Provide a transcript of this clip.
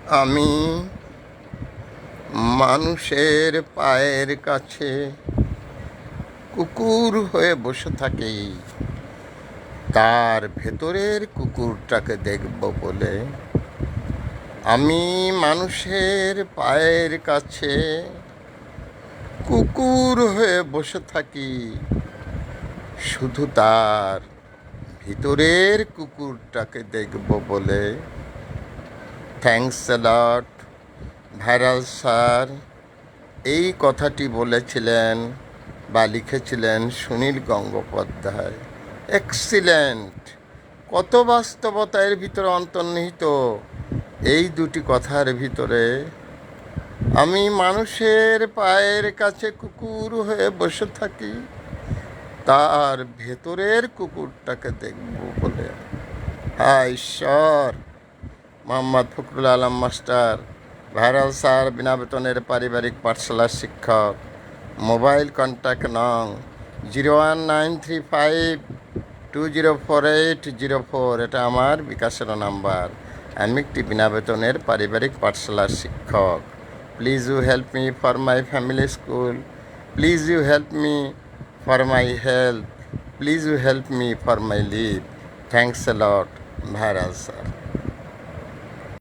আমি মানুষের পায়ের কাছে কুকুর হয়ে বসে থাকি, তার ভেতরের কুকুরটাকে দেখব বলে। আমি মানুষের পায়ের কাছে কুকুর হয়ে বসে থাকি, শুধু তার ভিতরের কুকুরটাকে দেখব বলে। Thanks a lot, viral sir. এই কথাটি বলেছিলেন বা লিখেছিলেন সুনীল গঙ্গোপাধ্যায়। এক্সিলেন্ট! কত বাস্তবতা এর ভিতরে অন্তর্নিহিত এই দুটি কথার ভিতরে। আমি মানুষের পায়ের কাছে কুকুর হয়ে বসে থাকি, তার ভেতরের কুকুরটাকে দেখব বলে। হায় ঈশ্বর! Mohammad Fakhrul Alam master, viral sir, বিনা বেতনের পারিবারিক পাঠশালার শিক্ষক। মোবাইল কন্ট্যাক্ট নং 01935204804। এটা আমার বিকাশের নাম্বার। আমি একটি বিনা বেতনের পারিবারিক পাঠশালার শিক্ষক। Please you help me for my family school. Please you help me for my health. Please you help me for my live. Thanks a lot, viral sir.